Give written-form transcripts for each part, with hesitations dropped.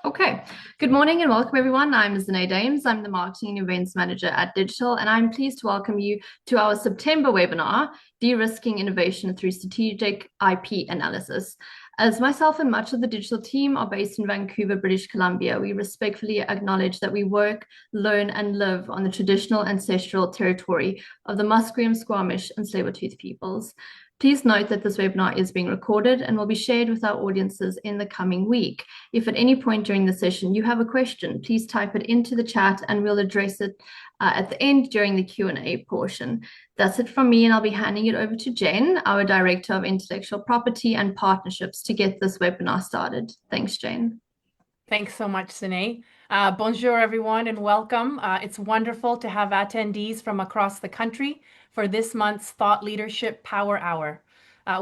Okay. Good morning and welcome everyone. I'm Zane Dames. I'm the Marketing and Events Manager at Digital, and I'm pleased to welcome you to our September webinar, De-risking Innovation through Strategic IP Analysis. As myself and much of the digital team are based in Vancouver, British Columbia, we respectfully acknowledge that we work, learn, and live on the traditional ancestral territory of the Musqueam, Squamish, and Tsleil-Waututh peoples. Please note that this webinar is being recorded and will be shared with our audiences in the coming week. If at any point during the session you have a question, please type it into the chat and we'll address it at the end during the Q&A portion. That's it from me, and I'll be handing it over to Jen, our Director of Intellectual Property and Partnerships, to get this webinar started. Thanks, Jen. Thanks so much, Sine. Bonjour, everyone, and welcome. It's wonderful to have attendees from across the country for this month's Thought Leadership Power Hour.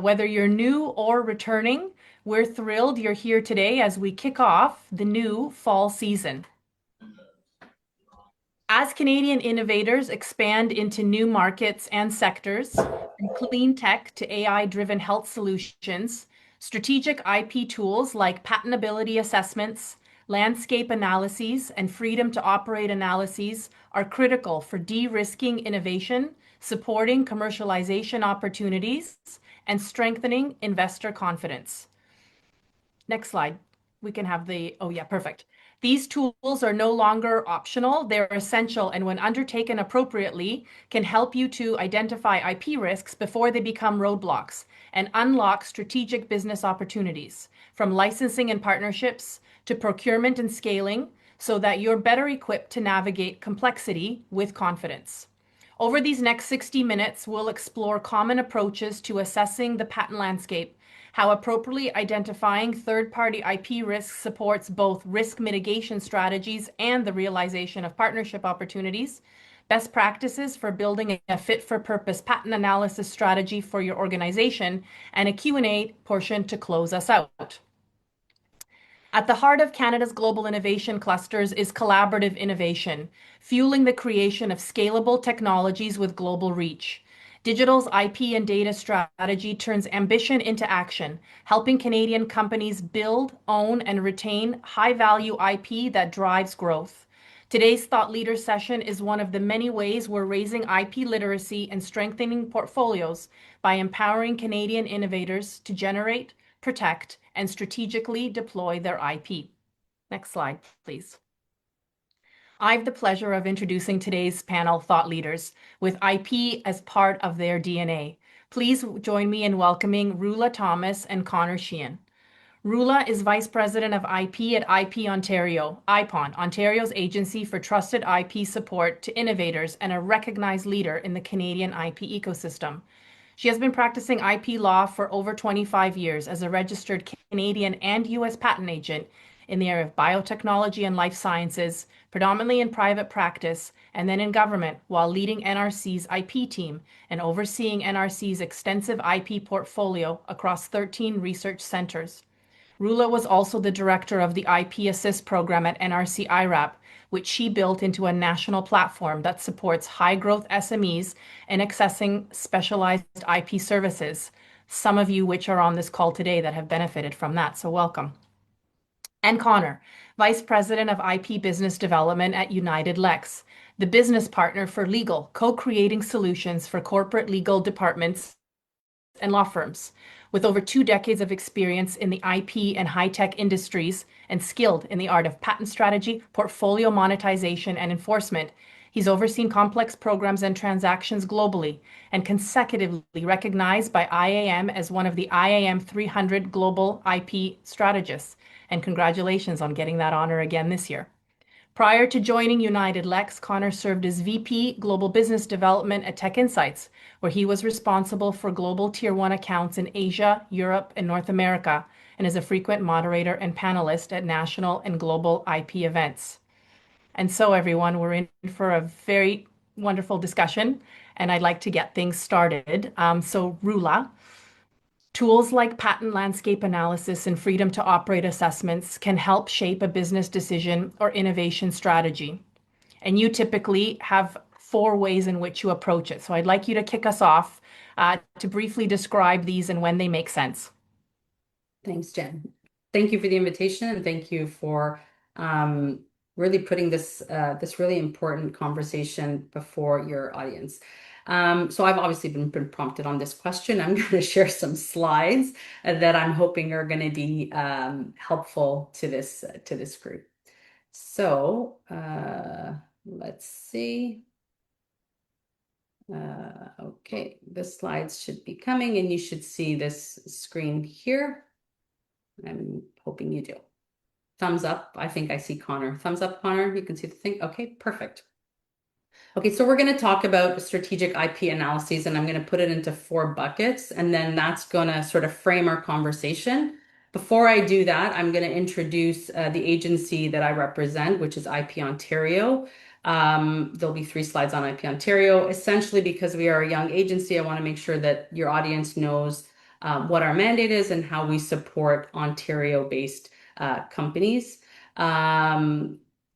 Whether you're new or returning, we're thrilled you're here today as we kick off the new fall season. As Canadian innovators expand into new markets and sectors, from clean tech to AI-driven health solutions, strategic IP tools like patentability assessments, landscape analyses, and freedom to operate analyses are critical for de-risking innovation, supporting commercialization opportunities, and strengthening investor confidence. Next slide. We can have perfect. These tools are no longer optional. They're essential, and when undertaken appropriately, can help you to identify IP risks before they become roadblocks and unlock strategic business opportunities, from licensing and partnerships to procurement and scaling, so that you're better equipped to navigate complexity with confidence. Over these next 60 minutes, we'll explore common approaches to assessing the patent landscape, how appropriately identifying third-party IP risks supports both risk mitigation strategies and the realization of partnership opportunities, best practices for building a fit-for-purpose patent analysis strategy for your organization, and a Q&A portion to close us out. At the heart of Canada's global innovation clusters is collaborative innovation, fueling the creation of scalable technologies with global reach. Digital's IP and data strategy turns ambition into action, helping Canadian companies build, own, and retain high-value IP that drives growth. Today's Thought Leader session is one of the many ways we're raising IP literacy and strengthening portfolios by empowering Canadian innovators to generate, protect, and strategically deploy their IP. Next slide, please. I have the pleasure of introducing today's panel thought leaders with IP as part of their DNA. Please join me in welcoming Rula Thomas and Connor Sheehan. Rula is Vice President of IP at IP Ontario, IPON, Ontario's agency for trusted IP support to innovators and a recognized leader in the Canadian IP ecosystem. She has been practicing IP law for over 25 years as a registered Canadian and U.S. patent agent in the area of biotechnology and life sciences, predominantly in private practice, and then in government, while leading NRC's IP team and overseeing NRC's extensive IP portfolio across 13 research centers. Rula was also the director of the IP Assist program at NRC IRAP, which she built into a national platform that supports high-growth SMEs and accessing specialized IP services, some of you which are on this call today that have benefited from that, so welcome. And Connor, Vice President of IP Business Development at United Lex, the business partner for legal, co-creating solutions for corporate legal departments and law firms. With over 2 decades of experience in the IP and high-tech industries and skilled in the art of patent strategy, portfolio monetization, and enforcement, he's overseen complex programs and transactions globally and consecutively recognized by IAM as one of the IAM 300 global IP strategists. And congratulations on getting that honor again this year. Prior to joining United Lex, Connor served as VP Global Business Development at Tech Insights, where he was responsible for global Tier 1 accounts in Asia, Europe, and North America, and is a frequent moderator and panelist at national and global IP events. And so, everyone, we're in for a very wonderful discussion, and I'd like to get things started. So, Rula, tools like patent landscape analysis and freedom to operate assessments can help shape a business decision or innovation strategy. And you typically have 4 ways in which you approach it. So I'd like you to kick us off to briefly describe these and when they make sense. Thanks, Jen. Thank you for the invitation, and thank you for really putting this really important conversation before your audience. So I've obviously been prompted on this question. I'm going to share some slides that I'm hoping are going to be helpful to this group. So let's see. Okay, the slides should be coming and you should see this screen here. I'm hoping you do. Thumbs up. I think I see Connor. Thumbs up, Connor. You can see the thing. Okay, perfect. Okay, so we're going to talk about strategic IP analyses, and I'm going to put it into four buckets, and then that's going to sort of frame our conversation. Before I do that, I'm going to introduce the agency that I represent, which is IP Ontario. There'll be three slides on IP Ontario. Essentially, because we are a young agency, I want to make sure that your audience knows what our mandate is and how we support Ontario-based companies.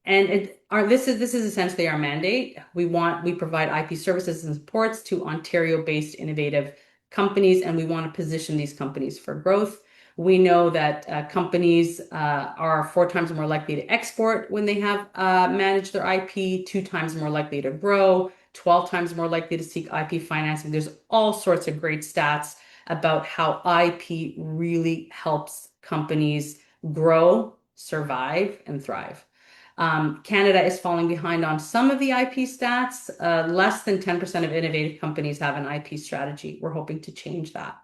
This is essentially our mandate. We provide IP services and supports to Ontario-based innovative companies, and we want to position these companies for growth. We know that companies are 4 times more likely to export when they have managed their IP, 2 times more likely to grow, 12 times more likely to seek IP financing. There's all sorts of great stats about how IP really helps companies grow, survive, and thrive. Canada is falling behind on some of the IP stats. Less than 10% of innovative companies have an IP strategy. We're hoping to change that.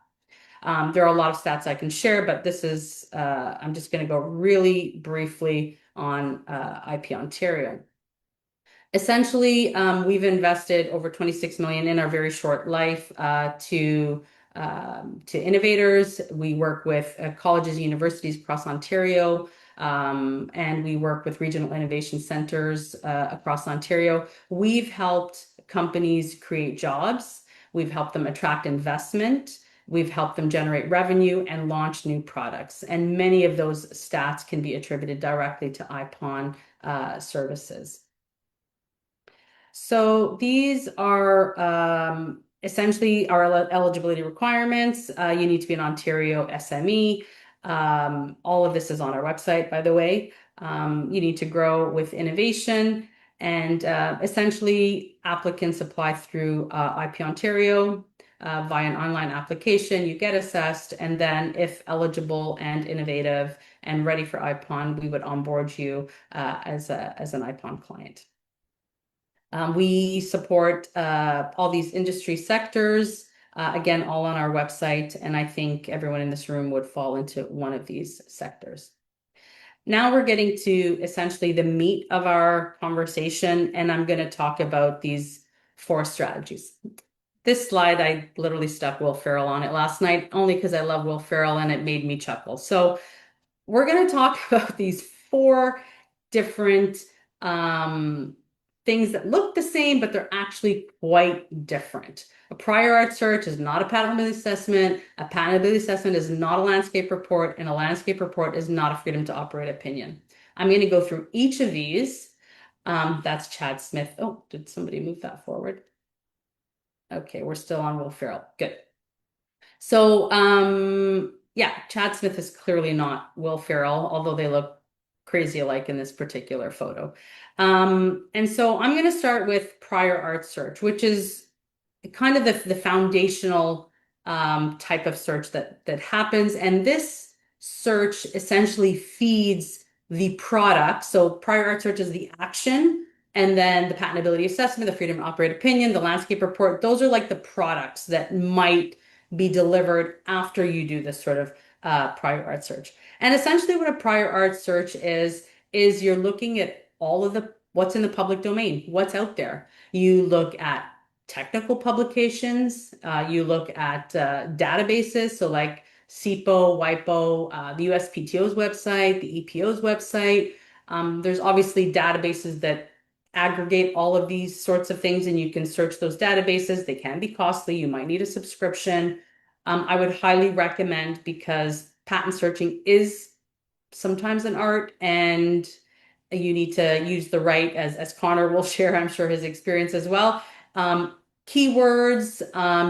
There are a lot of stats I can share, but I'm just going to go really briefly on IP Ontario. Essentially, we've invested over 26 million in our very short life to innovators. We work with colleges and universities across Ontario, and we work with regional innovation centers across Ontario. We've helped companies create jobs. We've helped them attract investment. We've helped them generate revenue and launch new products. And many of those stats can be attributed directly to IPON services. So these are essentially our eligibility requirements. You need to be an Ontario SME. All of this is on our website, by the way. You need to grow with innovation, and essentially applicants apply through IP Ontario via an online application. You get assessed, and then if eligible and innovative and ready for IPON, we would onboard you as an IPON client. We support all these industry sectors, again, all on our website, and I think everyone in this room would fall into one of these sectors. Now we're getting to essentially the meat of our conversation, and I'm going to talk about these four strategies. This slide, I literally stuck Will Ferrell on it last night, only because I love Will Ferrell and it made me chuckle. So we're going to talk about these four different things that look the same, but they're actually quite different. A prior art search is not a patentability assessment. A patentability assessment is not a landscape report, and a landscape report is not a freedom to operate opinion. I'm going to go through each of these. That's Chad Smith. Oh, did somebody move that forward? Okay, we're still on Will Ferrell. Good. So, yeah, Chad Smith is clearly not Will Ferrell, although they look crazy alike in this particular photo. And so I'm going to start with prior art search, which is kind of the foundational type of search that happens. And this search essentially feeds the product. So prior art search is the action, and then the patentability assessment, the freedom to operate opinion, the landscape report. Those are like the products that might be delivered after you do this sort of prior art search. And essentially what a prior art search is you're looking at all of what's in the public domain, what's out there. You look at technical publications, you look at databases, so like CIPO, WIPO, the USPTO's website, the EPO's website. There's obviously databases that aggregate all of these sorts of things, and you can search those databases. They can be costly. You might need a subscription. I would highly recommend, because patent searching is sometimes an art, and you need to use the right, as Connor will share, I'm sure, his experience as well. Keywords,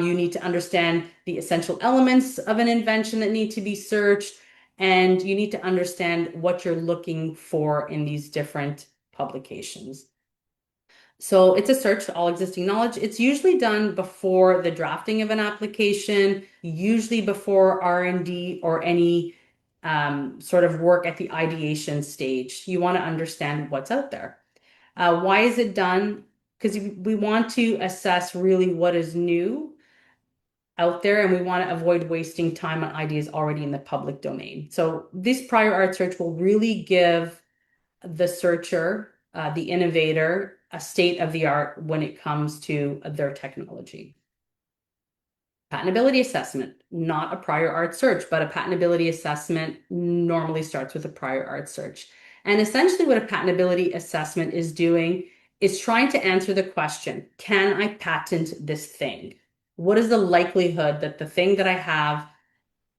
you need to understand the essential elements of an invention that need to be searched. and you need to understand what you're looking for in these different publications. So it's a search to all existing knowledge. It's usually done before the drafting of an application, usually before R&D or any sort of work at the ideation stage. You want to understand what's out there. Why is it done? Because we want to assess really what is new out there, and we want to avoid wasting time on ideas already in the public domain. So this prior art search will really give the searcher, the innovator, a state of the art when it comes to their technology. Patentability assessment, not a prior art search, but a patentability assessment normally starts with a prior art search. And essentially what a patentability assessment is doing is trying to answer the question, can I patent this thing? What is the likelihood that the thing that I have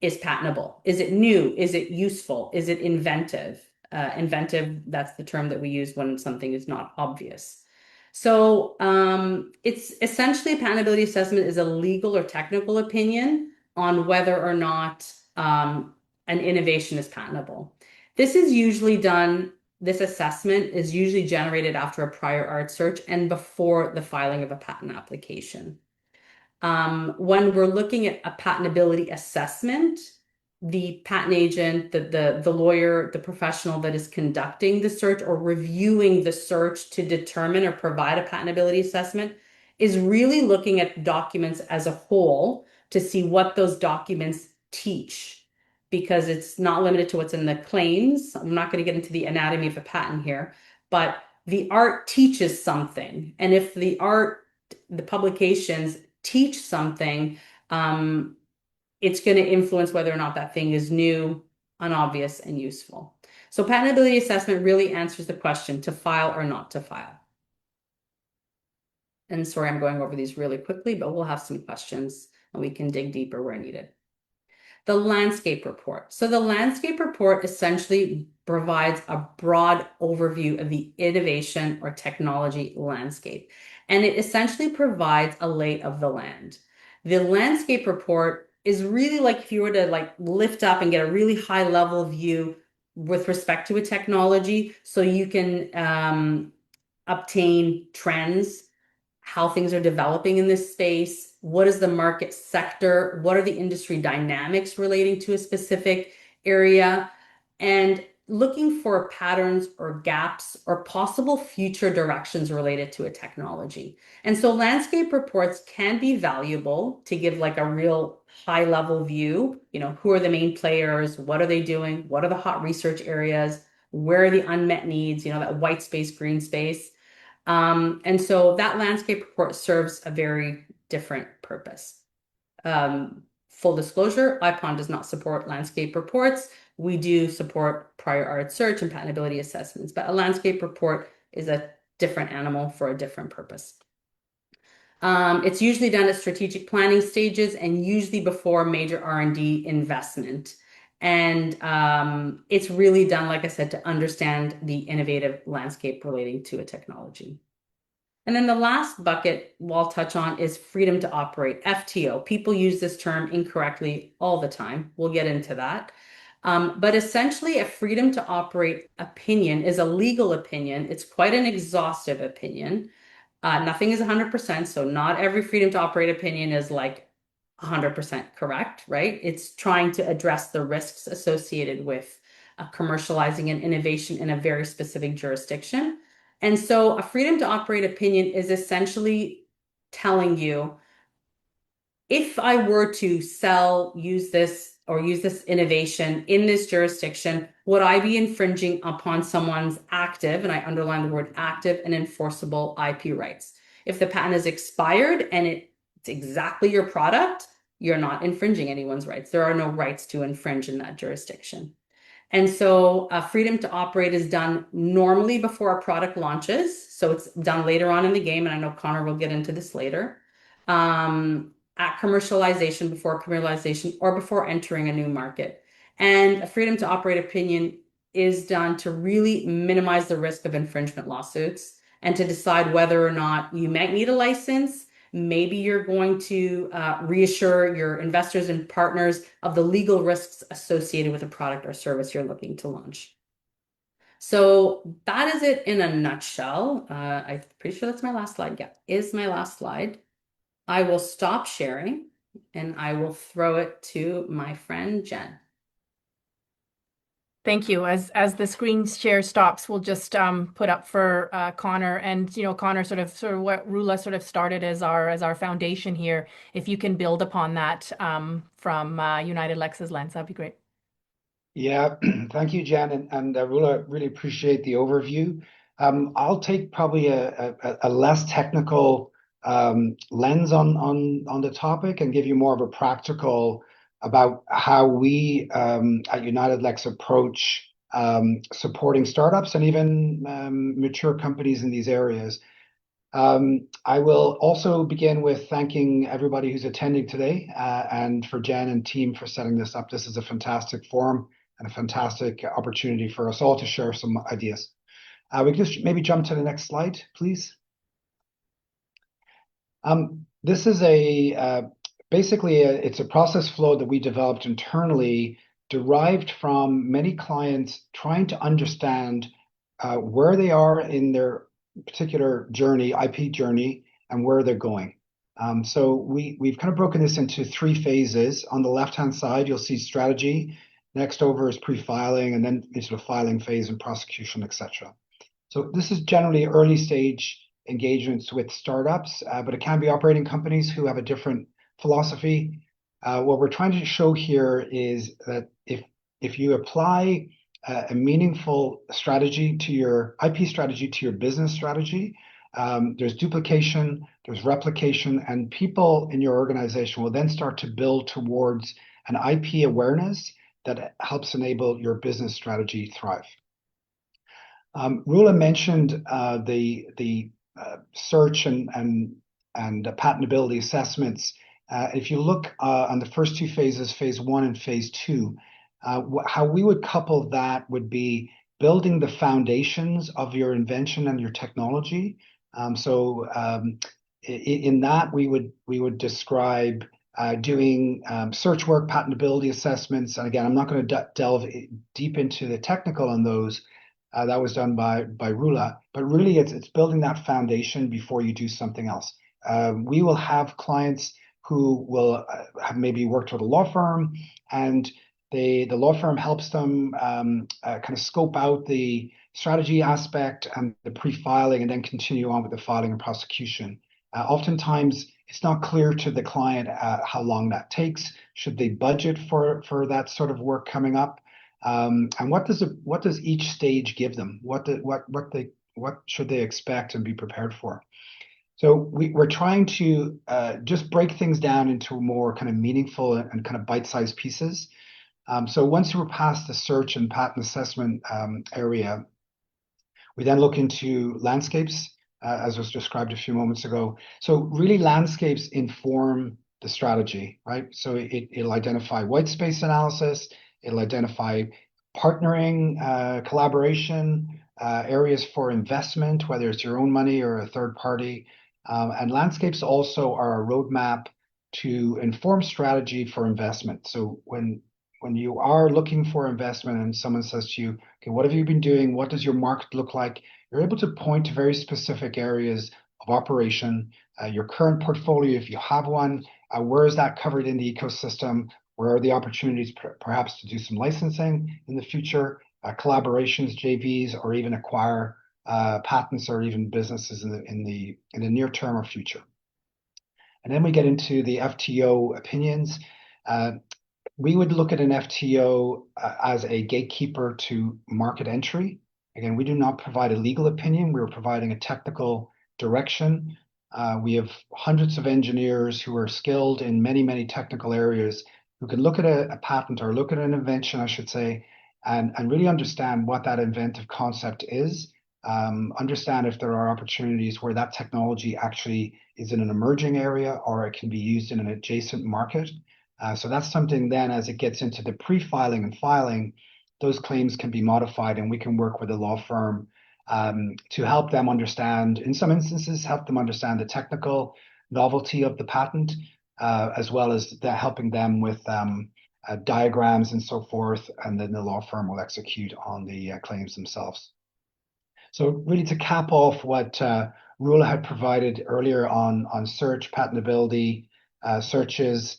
is patentable? Is it new? Is it useful? Is it inventive? Inventive, that's the term that we use when something is not obvious. So it's essentially a patentability assessment is a legal or technical opinion on whether or not an innovation is patentable. This is usually done, this assessment is usually generated after a prior art search and before the filing of a patent application. When we're looking at a patentability assessment, the patent agent, the lawyer, the professional that is conducting the search or reviewing the search to determine or provide a patentability assessment is really looking at documents as a whole to see what those documents teach, because it's not limited to what's in the claims. I'm not going to get into the anatomy of a patent here, but the art teaches something. And if the art, the publications teach something, it's going to influence whether or not that thing is new, unobvious, and useful. So patentability assessment really answers the question to file or not to file. And sorry, I'm going over these really quickly, but we'll have some questions and we can dig deeper where needed. The landscape report. So the landscape report essentially provides a broad overview of the innovation or technology landscape. And it essentially provides a lay of the land. The landscape report is really like if you were to like lift up and get a really high level view with respect to a technology, so you can obtain trends, how things are developing in this space, what is the market sector, what are the industry dynamics relating to a specific area, and looking for patterns or gaps or possible future directions related to a technology. And so landscape reports can be valuable to give like a real high level view, who are the main players, what are they doing, what are the hot research areas, where are the unmet needs, that white space, green space. And so that landscape report serves a very different purpose. Full disclosure, IPON does not support landscape reports. We do support prior art search and patentability assessments, but a landscape report is a different animal for a different purpose. It's usually done at strategic planning stages and usually before major R&D investment. And it's really done, like I said, to understand the innovative landscape relating to a technology. And then the last bucket we'll touch on is freedom to operate, FTO. People use this term incorrectly all the time. We'll get into that. But essentially, a freedom to operate opinion is a legal opinion. It's quite an exhaustive opinion. Nothing is 100%, so not every freedom to operate opinion is like 100% correct, right? It's trying to address the risks associated with commercializing an innovation in a very specific jurisdiction. And so a freedom to operate opinion is essentially telling you, if I were to use this innovation in this jurisdiction, would I be infringing upon someone's active, and I underline the word active, and enforceable IP rights? If the patent is expired and it's exactly your product, you're not infringing anyone's rights. There are no rights to infringe in that jurisdiction. And so freedom to operate is done normally before a product launches. So it's done later on in the game, and I know Connor will get into this later. At commercialization, before commercialization, or before entering a new market. And a freedom to operate opinion is done to really minimize the risk of infringement lawsuits and to decide whether or not you might need a license, Maybe you're going to reassure your investors and partners of the legal risks associated with a product or service you're looking to launch. So that is it in a nutshell. I'm pretty sure that's my last slide. Yeah, is my last slide. I will stop sharing and I will throw it to my friend Jen. Thank you. As the screen share stops, we'll just put up for Connor, and Connor sort of what Rula sort of started as our foundation here. If you can build upon that from United Lex's lens, that'd be great. Yeah, thank you, Jen, and Rula, really appreciate the overview. I'll take probably a less technical lens on the topic and give you more of a practical about how we at United Lex approach supporting startups and even mature companies in these areas. I will also begin with thanking everybody who's attending today and for Jen and team for setting this up. This is a fantastic forum and a fantastic opportunity for us all to share some ideas. We can just maybe jump to the next slide, please. This is it's a process flow that we developed internally, derived from many clients trying to understand where they are in their particular journey, IP journey, and where they're going. So we've kind of broken this into three phases. On the left-hand side, you'll see strategy. Next over is pre-filing, and then sort of filing phase and prosecution, etc. So this is generally early stage engagements with startups, but it can be operating companies who have a different philosophy. What we're trying to show here is that if you apply a meaningful strategy to your IP strategy to your business strategy, there's duplication, there's replication, and people in your organization will then start to build towards an IP awareness that helps enable your business strategy thrive. Rula mentioned the search and patentability assessments. If you look on the first two phases, phase one and phase two, how we would couple that would be building the foundations of your invention and your technology. In that, we would describe doing search work, patentability assessments. And again, I'm not going to delve deep into the technical on those. That was done by Rula, but really it's building that foundation before you do something else. We will have clients who will have maybe worked with a law firm, and the law firm helps them kind of scope out the strategy aspect and the pre-filing, and then continue on with the filing and prosecution. Oftentimes, it's not clear to the client how long that takes. Should they budget for that sort of work coming up? And what does each stage give them? What should they expect and be prepared for? So we're trying to just break things down into more kind of meaningful and kind of bite-sized pieces. So once we're past the search and patent assessment area, we then look into landscapes, as was described a few moments ago. So really, landscapes inform the strategy, right? So it'll identify white space analysis. It'll identify partnering, collaboration, areas for investment, whether it's your own money or a third party. And landscapes also are a roadmap to inform strategy for investment. So when you are looking for investment and someone says to you, okay, what have you been doing? What does your market look like? You're able to point to very specific areas of operation, your current portfolio, if you have one, where is that covered in the ecosystem? Where are the opportunities perhaps to do some licensing in the future, collaborations, JVs, or even acquire patents or even businesses in the near term or future? And then we get into the FTO opinions. We would look at an FTO as a gatekeeper to market entry. Again, we do not provide a legal opinion. We're providing a technical direction. We have hundreds of engineers who are skilled in many, many technical areas who can look at a patent or look at an invention, I should say, and really understand what that inventive concept is, understand if there are opportunities where that technology actually is in an emerging area or it can be used in an adjacent market. So that's something then, as it gets into the pre-filing and filing, those claims can be modified, and we can work with a law firm to help them understand, in some instances, help them understand the technical novelty of the patent, as well as helping them with diagrams and so forth, and then the law firm will execute on the claims themselves. So really to cap off what Rula had provided earlier on search, patentability, searches,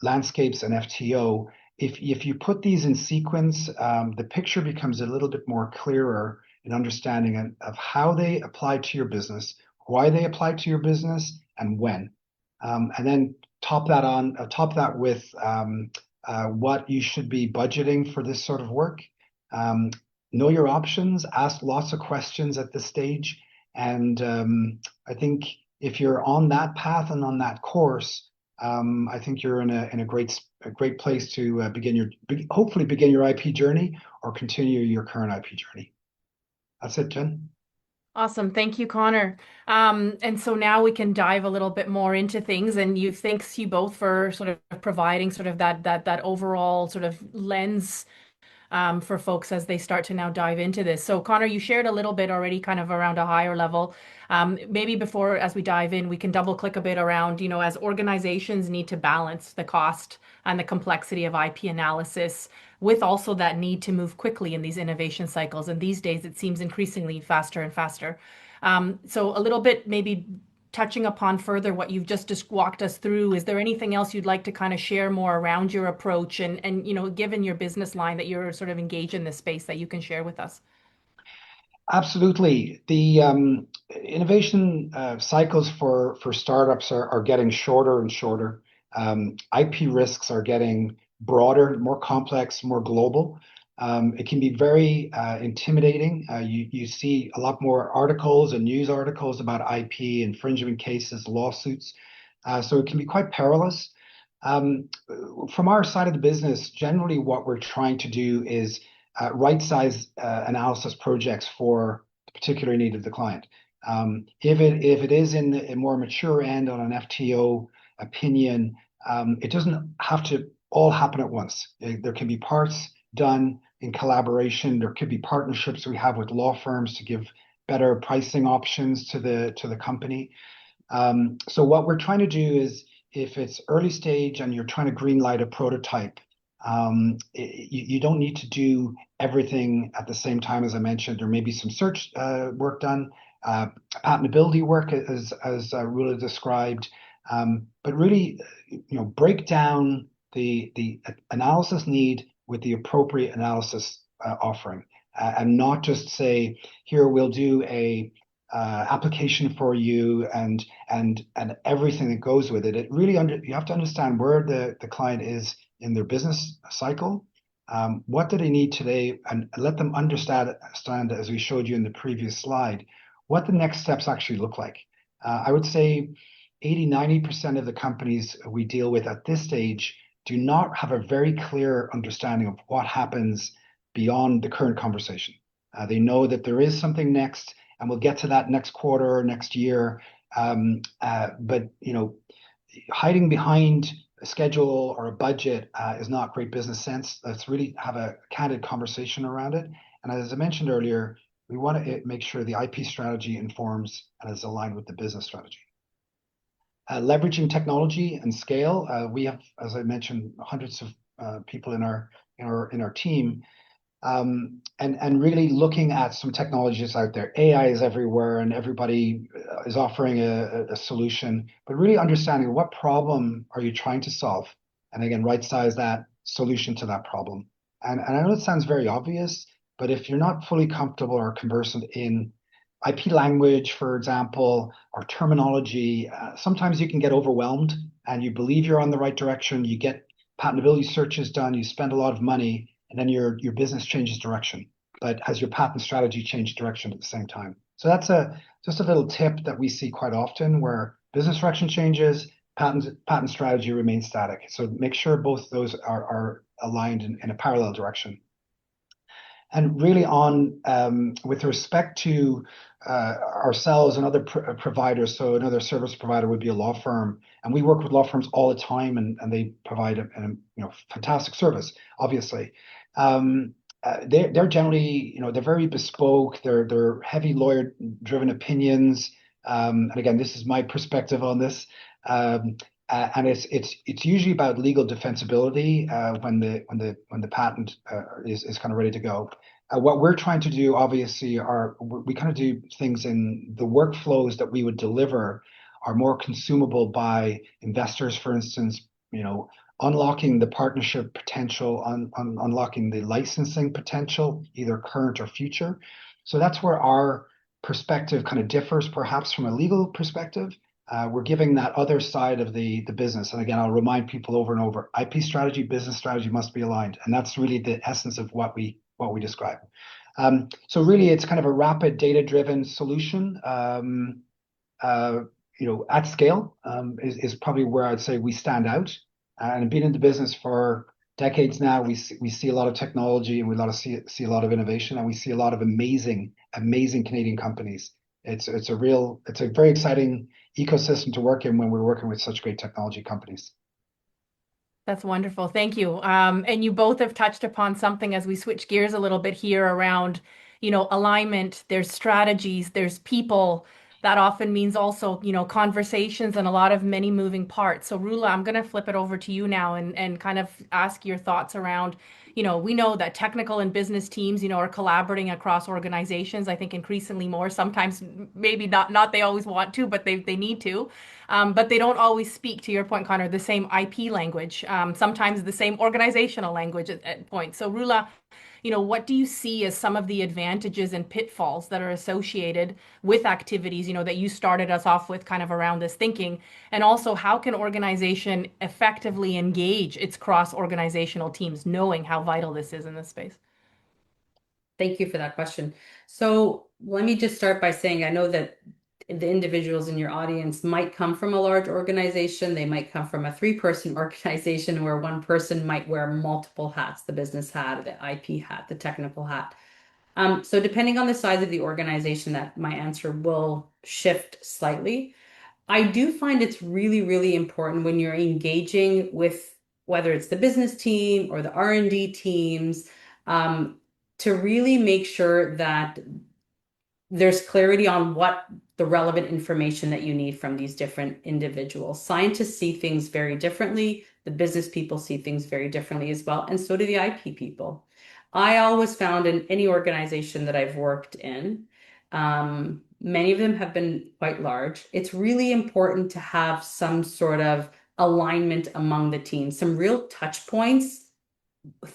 landscapes, and FTO, if you put these in sequence, the picture becomes a little bit more clearer in understanding of how they apply to your business, why they apply to your business, and when. And then top that with what you should be budgeting for this sort of work. Know your options, ask lots of questions at this stage. And I think if you're on that path and on that course, I think you're in a great place to hopefully begin your IP journey or continue your current IP journey. That's it, Jen. Awesome. Thank you, Connor. And so now we can dive a little bit more into things, and thanks you both for sort of providing sort of that overall sort of lens for folks as they start to now dive into this. So Connor, you shared a little bit already kind of around a higher level. Maybe before, as we dive in, we can double click a bit around, as organizations need to balance the cost and the complexity of IP analysis with also that need to move quickly in these innovation cycles. And these days it seems increasingly faster and faster. So a little bit maybe touching upon further what you've just walked us through, is there anything else you'd like to kind of share more around your approach and given your business line that you're sort of engaged in this space that you can share with us? Absolutely. The innovation cycles for startups are getting shorter and shorter. IP risks are getting broader, more complex, more global. It can be very intimidating. You see a lot more articles and news articles about IP, infringement cases, lawsuits. So it can be quite perilous. From our side of the business, generally what we're trying to do is right-size analysis projects for the particular need of the client. If it is in a more mature end on an FTO opinion, it doesn't have to all happen at once. There can be parts done in collaboration. There could be partnerships we have with law firms to give better pricing options to the company. So what we're trying to do is, if it's early stage and you're trying to green light a prototype, you don't need to do everything at the same time. As I mentioned, there may be some search work done, patentability work as Rula described, but really, break down the analysis need with the appropriate analysis offering, and not just say, here, we'll do a application for you and everything that goes with it. You have to understand where the client is in their business cycle. What do they need today, and let them understand, as we showed you in the previous slide, what the next steps actually look like. I would say 80–90% of the companies we deal with at this stage do not have a very clear understanding of what happens beyond the current conversation. They know that there is something next, and we'll get to that next quarter or next year. But hiding behind a schedule or a budget is not great business sense. Let's really have a candid conversation around it. And as I mentioned earlier, we want to make sure the IP strategy informs and is aligned with the business strategy. Leveraging technology and scale. We have, as I mentioned, hundreds of people in our team, and really looking at some technologies out there. AI is everywhere, and everybody is offering a solution. But really understanding, what problem are you trying to solve, and again, right size that solution to that problem. And I know it sounds very obvious, but if you're not fully comfortable or conversant in IP language, for example, or terminology, sometimes you can get overwhelmed and you believe you're on the right direction. You get patentability searches done, you spend a lot of money, and then your business changes direction. But has your patent strategy changed direction at the same time? So that's just a little tip that we see quite often, where business direction changes, patent strategy remains static. So make sure both those are aligned in a parallel direction. And really with respect to ourselves and other providers, so another service provider would be a law firm, and we work with law firms all the time, and they provide a fantastic service, obviously. They're generally, they're very bespoke. They're heavy lawyer-driven opinions. And again, this is my perspective on this. Um, and it's usually about legal defensibility when the patent is kind of ready to go. What we're trying to do, obviously, are we kind of do things in the workflows that we would deliver are more consumable by investors, for instance, unlocking the partnership potential, unlocking the licensing potential, either current or future. So that's where our perspective kind of differs, perhaps from a legal perspective. We're giving that other side of the business. And again, I'll remind people over and over, IP strategy, business strategy must be aligned. And that's really the essence of what we describe. So really, it's kind of a rapid data-driven solution. At scale is probably where I'd say we stand out. And being in the business for decades now, we see a lot of technology and see a lot of innovation, and we see a lot of amazing Canadian companies. It's a very exciting ecosystem to work in when we're working with such great technology companies. That's wonderful. Thank you. And you both have touched upon something as we switch gears a little bit here around, alignment. There's strategies, there's people. That often means also, conversations and a lot of many moving parts. So Rula, I'm going to flip it over to you now and kind of ask your thoughts around, we know that technical and business teams, are collaborating across organizations. I think increasingly more, sometimes maybe not they always want to, but they need to. But they don't always speak, to your point, Connor, the same IP language, sometimes the same organizational language at points. So, Rula, what do you see as some of the advantages and pitfalls that are associated with activities, that you started us off with kind of around this thinking? And also, how can organization effectively engage its cross-organizational teams, knowing how vital this is in this space? Thank you for that question. So let me just start by saying I know that the individuals in your audience might come from a large organization. They might come from a three-person organization where one person might wear multiple hats, the business hat, the IP hat, the technical hat. So depending on the size of the organization, that my answer will shift slightly. I do find it's really, really important when you're engaging with whether it's the business team or the R&D teams, um, to really make sure that there's clarity on what the relevant information that you need from these different individuals. Scientists see things very differently. The business people see things very differently as well, and so do the IP people. I always found in any organization that I've worked in, many of them have been quite large. It's really important to have some sort of alignment among the teams, some real touch points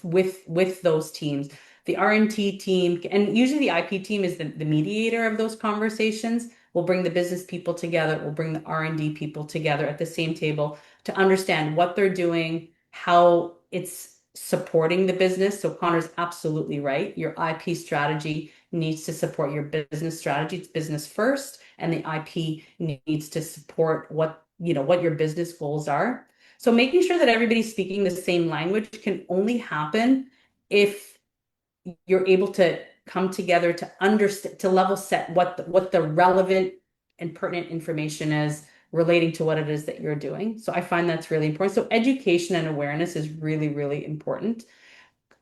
with those teams. The R&D team, and usually the IP team is the mediator of those conversations. We'll bring the business people together, we'll bring the R&D people together at the same table to understand what they're doing, how it's supporting the business. So Connor's absolutely right. Your IP strategy needs to support your business strategy. It's business first, and the IP needs to support what your business goals are. So making sure that everybody's speaking the same language can only happen if you're able to come together to understand, to level set what the relevant and pertinent information is relating to what it is that you're doing. So I find that's really important. So education and awareness is really, really important.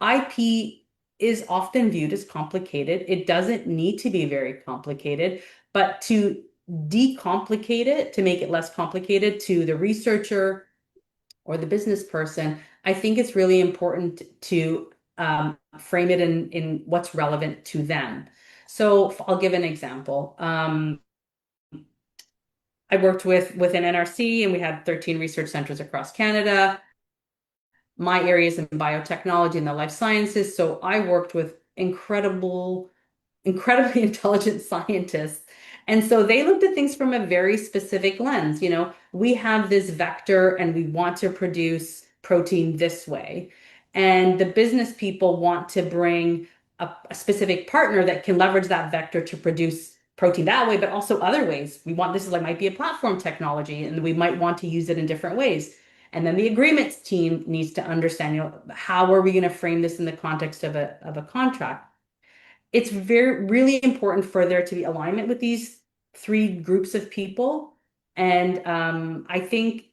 IP is often viewed as complicated. It doesn't need to be very complicated, but to decomplicate it, to make it less complicated to the researcher or the business person, I think it's really important to frame it in what's relevant to them. So I'll give an example. I worked with an NRC, and we had 13 research centers across Canada. My area is in biotechnology and the life sciences, so I worked with incredibly intelligent scientists. And so they looked at things from a very specific lens. We have this vector and we want to produce protein this way. And the business people want to bring a specific partner that can leverage that vector to produce protein that way, but also other ways. Might be a platform technology, and we might want to use it in different ways. And then the agreements team needs to understand, how are we going to frame this in the context of a contract? It's really important for there to be alignment with these three groups of people. And I think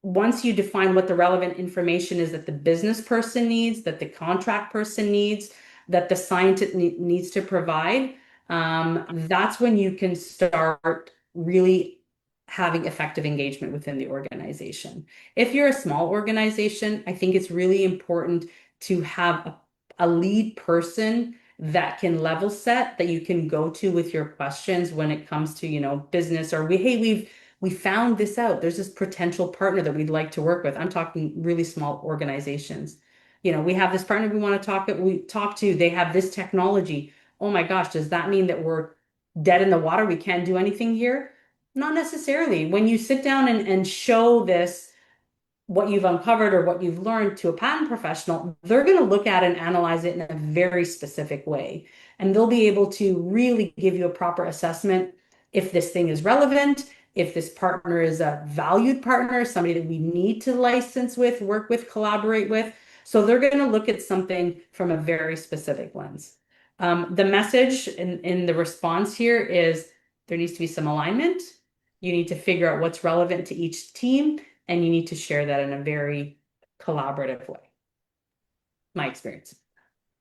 once you define what the relevant information is that the business person needs, that the contract person needs, that the scientist needs to provide, that's when you can start really having effective engagement within the organization. If you're a small organization, I think it's really important to have a lead person that can level set, that you can go to with your questions when it comes to, business, or we found this out. There's this potential partner that we'd like to work with. I'm talking really small organizations. We have this partner we talk to, they have this technology. Oh my gosh, does that mean that we're dead in the water? We can't do anything here? Not necessarily. When you sit down and show this, what you've uncovered or what you've learned to a patent professional, they're going to look at and analyze it in a very specific way. And they'll be able to really give you a proper assessment if this thing is relevant, if this partner is a valued partner, somebody that we need to license with, work with, collaborate with. So they're going to look at something from a very specific lens. The message in the response here is there needs to be some alignment. You need to figure out what's relevant to each team, and you need to share that in a very collaborative way. My experience.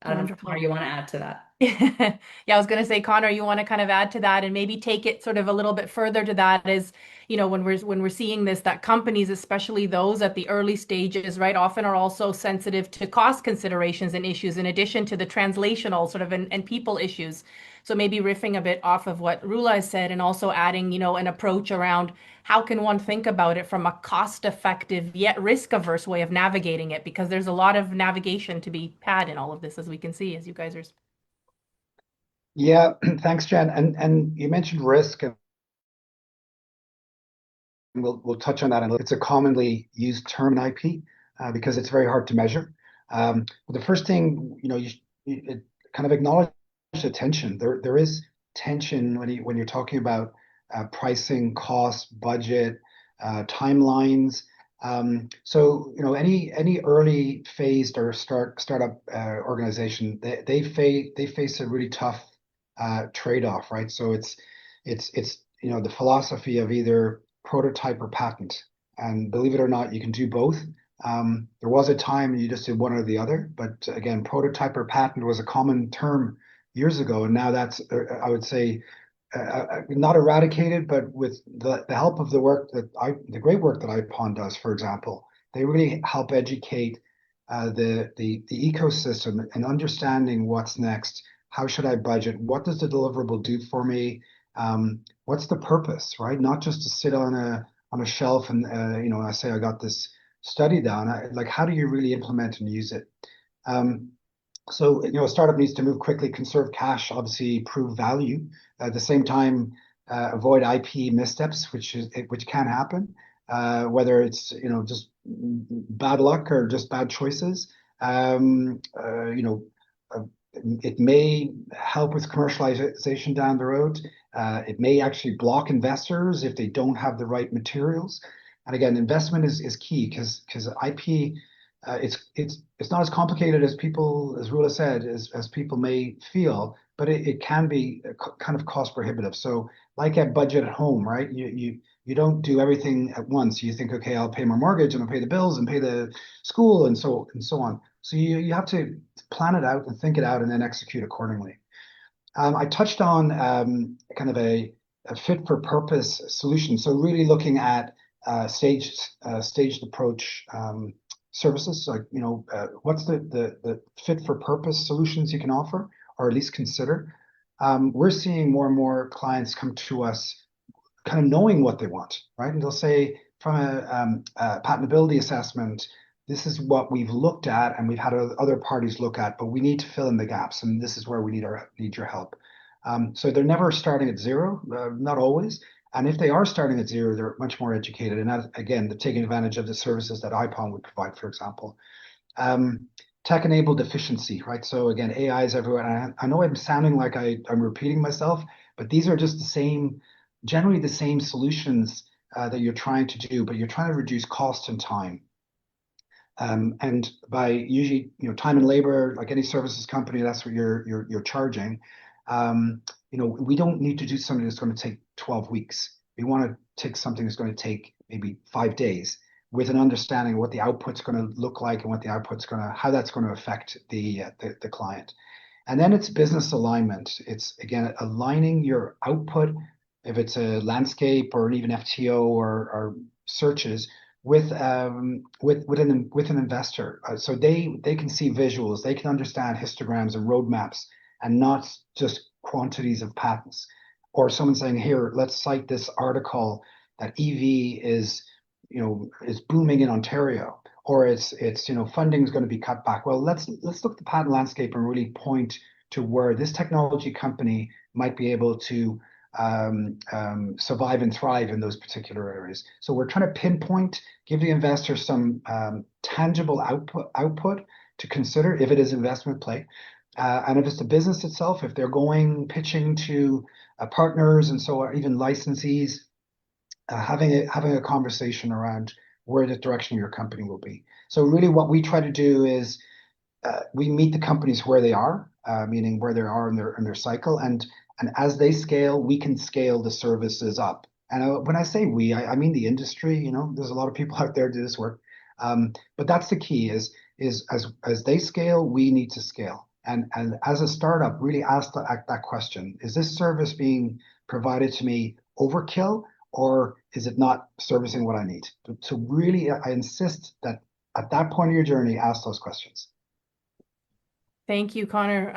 I don't know, Wonderful. Connor, you want to add to that? Yeah, I was going to say, Connor, you want to kind of add to that and maybe take it sort of a little bit further to that is, when we're seeing this, that companies, especially those at the early stages, right, often are also sensitive to cost considerations and issues in addition to the translational sort of and people issues. So maybe riffing a bit off of what Rula has said and also adding, an approach around how can one think about it from a cost-effective yet risk-averse way of navigating it, because there's a lot of navigation to be had in all of this, as we can see, as you guys are. Yeah, thanks, Jen. And you mentioned risk, and we'll touch on that. And it's a commonly used term in IP because it's very hard to measure. But the first thing, it kind of acknowledge the tension. There is tension when you're talking about pricing, cost, budget, timelines. Any early phased or startup organization, they face a really tough trade-off, right? So it's the philosophy of either prototype or patent. And believe it or not, you can do both. There was a time you just did one or the other, but again, prototype or patent was a common term years ago, and now that's, I would say, not eradicated, but with the help of the great work that IPON does, for example, they really help educate the ecosystem and understanding what's next. How should I budget? What does the deliverable do for me? What's the purpose, right? Not just to sit on a shelf and I say I got this study down. Like, how do you really implement and use it? So, a startup needs to move quickly, conserve cash, obviously prove value. At the same time, avoid IP missteps, which can happen, whether it's just bad luck or just bad choices. It may help with commercialization down the road. It may actually block investors if they don't have the right materials. And again, investment is key because IP, it's not as complicated as Rula said, as people may feel, but it can be kind of cost prohibitive. So like a budget at home, right? You don't do everything at once. You think, okay, I'll pay my mortgage and I'll pay the bills and pay the school and so on. So you have to plan it out and think it out and then execute accordingly. I touched on kind of a fit for purpose solution. So really looking at staged approach services, like what's the fit for purpose solutions you can offer, or at least consider. We're seeing more and more clients come to us kind of knowing what they want, right? And they'll say from a patentability assessment, this is what we've looked at and we've had other parties look at, but we need to fill in the gaps, and this is where we need your help. So they're never starting at zero, not always. And if they are starting at zero, they're much more educated. And again, they're taking advantage of the services that IPON would provide, for example. Tech-enabled efficiency, right? So again, AI is everywhere. And I know I'm sounding like I'm repeating myself, but these are just generally the same solutions that you're trying to do, but you're trying to reduce cost and time. And by usually, time and labor, like any services company, that's what you're charging. We don't need to do something that's going to take 12 weeks. We want to take something that's going to take maybe 5 days with an understanding of what the output's going to look like and how that's going to affect the client. And then it's business alignment. It's again aligning your output if it's a landscape or even FTO or searches with an investor, so they can see visuals, they can understand histograms and roadmaps, and not just quantities of patents. Or someone saying, here, let's cite this article that EV is booming in Ontario, or it's funding is going to be cut back. Well, let's look at the patent landscape and really point to where this technology company might be able to survive and thrive in those particular areas. So we're trying to pinpoint, give the investor some tangible output to consider if it is investment play. And if it's the business itself, if they're going pitching to partners and so on, even licensees, having a conversation around where the direction of your company will be. So really what we try to do is we meet the companies where they are, meaning where they are in their cycle, and as they scale, we can scale the services up. And when I say we, I mean the industry. There's a lot of people out there do this work, but that's the key: is as they scale, we need to scale. And as a startup, really ask that question: is this service being provided to me overkill, or is it not servicing what I need? So really, I insist that at that point of your journey, ask those questions. Thank you, Connor.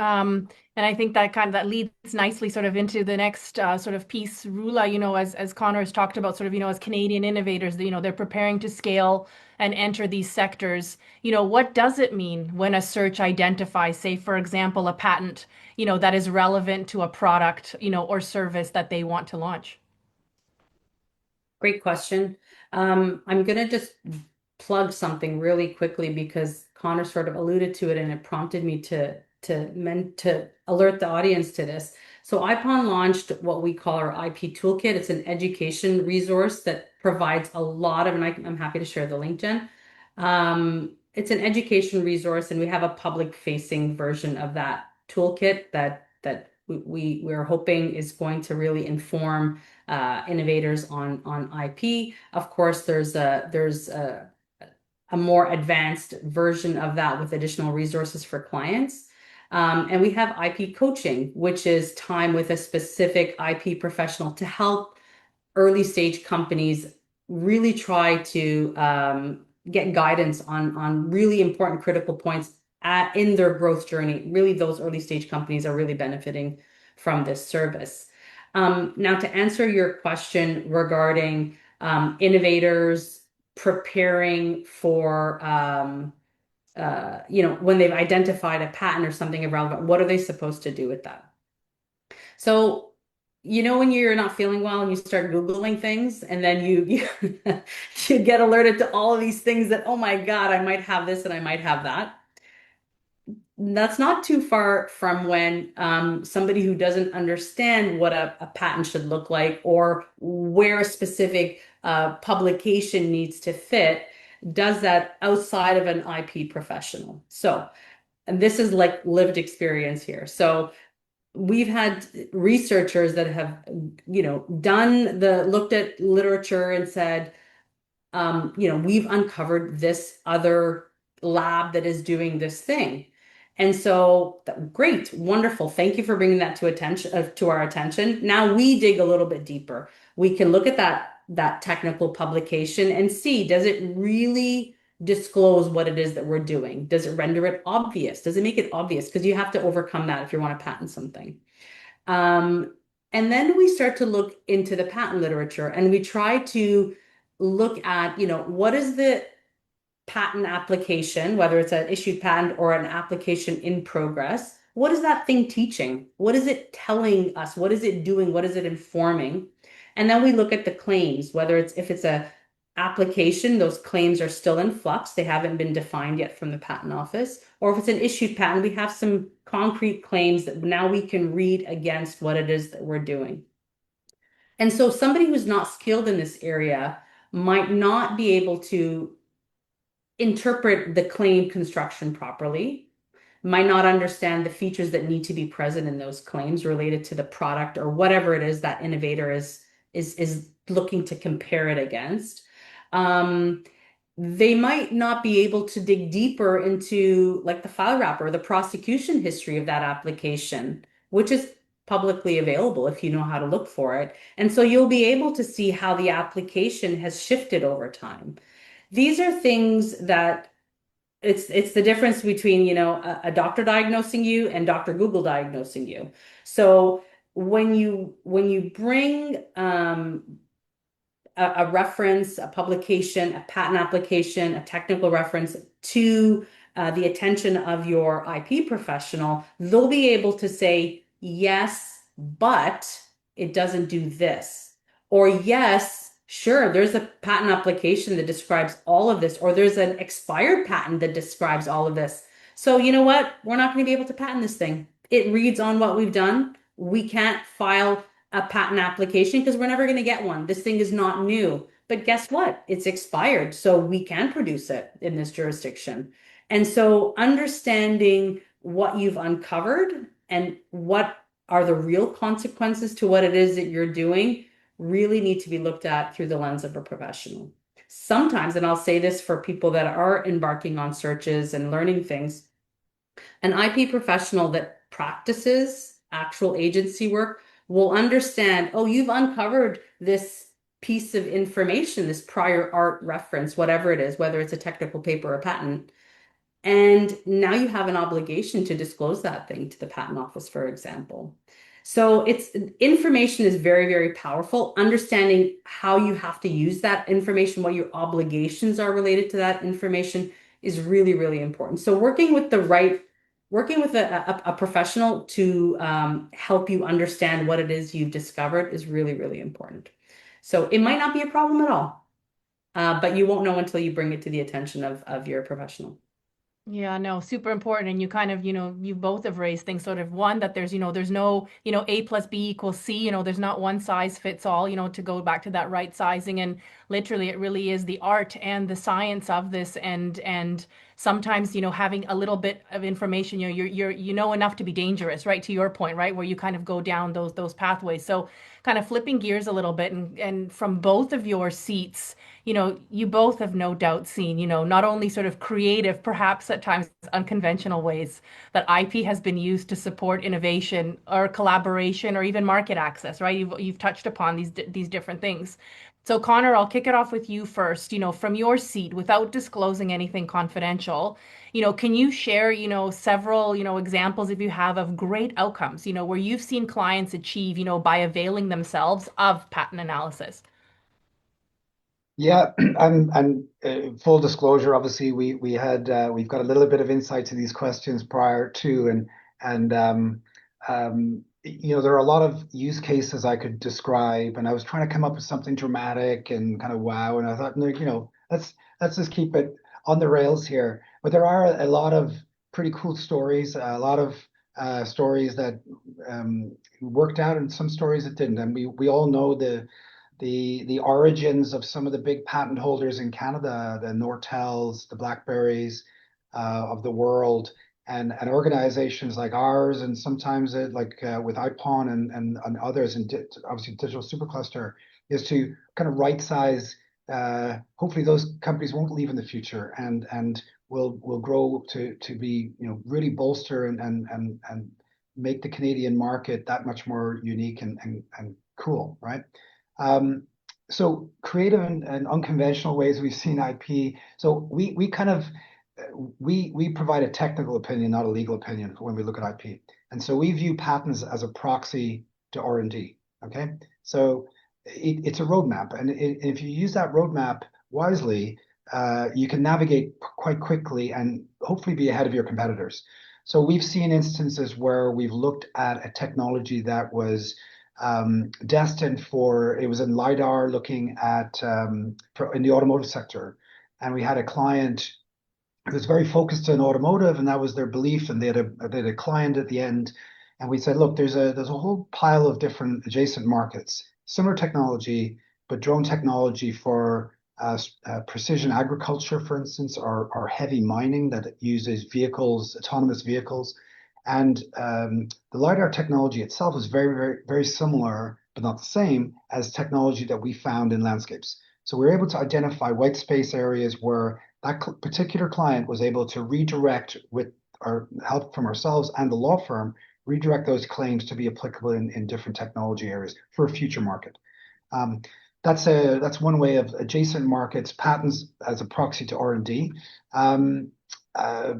And I think that leads nicely sort of into the next sort of piece, Rula, as Connor has talked about sort of, as Canadian innovators, they're preparing to scale and enter these sectors. What does it mean when a search identifies, say, for example, a patent, that is relevant to a product, or service that they want to launch? Great question. I'm going to just plug something really quickly because Connor sort of alluded to it and it prompted me to alert the audience to this. So IPON launched what we call our IP toolkit. It's an education resource that provides a lot of, and I'm happy to share the link, Jen. It's an education resource, and we have a public-facing version of that toolkit that we're hoping is going to really inform innovators on IP. Of course, there's a more advanced version of that with additional resources for clients. And we have IP coaching, which is time with a specific IP professional to help early stage companies really try to get guidance on really important critical points in their growth journey. Really, those early stage companies are really benefiting from this service. Now, to answer your question regarding innovators preparing for, when they've identified a patent or something irrelevant, what are they supposed to do with that? So, when you're not feeling well and you start Googling things, and then you you get alerted to all of these things that, oh my God, I might have this and I might have that. That's not too far from when somebody who doesn't understand what a patent should look like or where a specific publication needs to fit does that outside of an IP professional. So, and this is like lived experience here. So we've had researchers that have, looked at literature and said, we've uncovered this other lab that is doing this thing. And so, great, wonderful. Thank you for bringing that to our attention. Now we dig a little bit deeper. We can look at that technical publication and see, does it really disclose what it is that we're doing? Does it render it obvious? Does it make it obvious? Because you have to overcome that if you want to patent something. And then we start to look into the patent literature and we try to look at, what is the patent application, whether it's an issued patent or an application in progress. What is that thing teaching? What is it telling us? What is it doing? What is it informing? And then we look at the claims, if it's a application, those claims are still in flux. They haven't been defined yet from the patent office. Or if it's an issued patent, we have some concrete claims that now we can read against what it is that we're doing. And so somebody who's not skilled in this area might not be able to interpret the claim construction properly, might not understand the features that need to be present in those claims related to the product or whatever it is that innovator is looking to compare it against. They might not be able to dig deeper into like the file wrapper, the prosecution history of that application, which is publicly available if you know how to look for it. And so you'll be able to see how the application has shifted over time. These are things that it's the difference between, a doctor diagnosing you and Dr. Google diagnosing you. So when you bring a reference, a publication, a patent application, a technical reference to the attention of your IP professional, they'll be able to say, yes, but it doesn't do this. Or yes, sure, there's a patent application that describes all of this, or there's an expired patent that describes all of this. So you know what? We're not going to be able to patent this thing. It reads on what we've done. We can't file a patent application because we're never going to get one. This thing is not new. But guess what? It's expired, so we can produce it in this jurisdiction. And so understanding what you've uncovered and what are the real consequences to what it is that you're doing really need to be looked at through the lens of a professional. Sometimes, and I'll say this for people that are embarking on searches and learning things, an IP professional that practices actual agency work will understand, oh, you've uncovered this piece of information, this prior art reference, whatever it is, whether it's a technical paper or a patent. And now you have an obligation to disclose that thing to the patent office, for example. So it's information is very, very powerful. Understanding how you have to use that information, what your obligations are related to that information is really, really important. So working with a professional to help you understand what it is you've discovered is really, really important. So it might not be a problem at all, but you won't know until you bring it to the attention of your professional. Yeah, no, super important. And you kind of, you both have raised things sort of one that there's no, A plus B equals C, there's not one size fits all, to go back to that right sizing. And literally it really is the art and the science of this. And sometimes, having a little bit of information, you know enough to be dangerous, right? To your point, right? Where you kind of go down those pathways. So kind of flipping gears a little bit and from both of your seats, you both have no doubt seen, not only sort of creative, perhaps at times unconventional ways that IP has been used to support innovation or collaboration or even market access, right? You've touched upon these different things. So Connor, I'll kick it off with you first. From your seat, without disclosing anything confidential, can you share, several, examples if you have of great outcomes, where you've seen clients achieve, by availing themselves of patent analysis? Yeah, and full disclosure, obviously we've got a little bit of insight to these questions prior to, and there are a lot of use cases I could describe, and I was trying to come up with something dramatic and kind of wow, and I thought, no, let's just keep it on the rails here. But there are a lot of pretty cool stories, a lot of stories that worked out, and some stories that didn't, and we all know the origins of some of the big patent holders in Canada, the Nortels, the Blackberries of the world, and organizations like ours, and sometimes with IPON and others, and obviously Digital Supercluster, is to kind of right size. Hopefully, those companies won't leave in the future, and will grow to be really bolster and make the Canadian market that much more unique and cool, right? Um, so creative and unconventional ways we've seen IP. So we kind of we provide a technical opinion, not a legal opinion, when we look at IP. And so we view patents as a proxy to R&D. Okay, so it's a roadmap, and if you use that roadmap wisely, you can navigate quite quickly and hopefully be ahead of your competitors. So we've seen instances where we've looked at a technology that was destined for, it was in LiDAR looking at in the automotive sector. And we had a client who was very focused on automotive, and that was their belief. And they had a client at the end. And we said, look, there's a whole pile of different adjacent markets, similar technology, but drone technology for precision agriculture, for instance, or heavy mining that uses vehicles, autonomous vehicles. And the LiDAR technology itself is very, very, very similar, but not the same as technology that we found in landscapes. So we were able to identify white space areas where that particular client was able to redirect with our help from ourselves and the law firm, redirect those claims to be applicable in different technology areas for a future market. Um, that's one way of adjacent markets, patents as a proxy to R&D. Um, uh,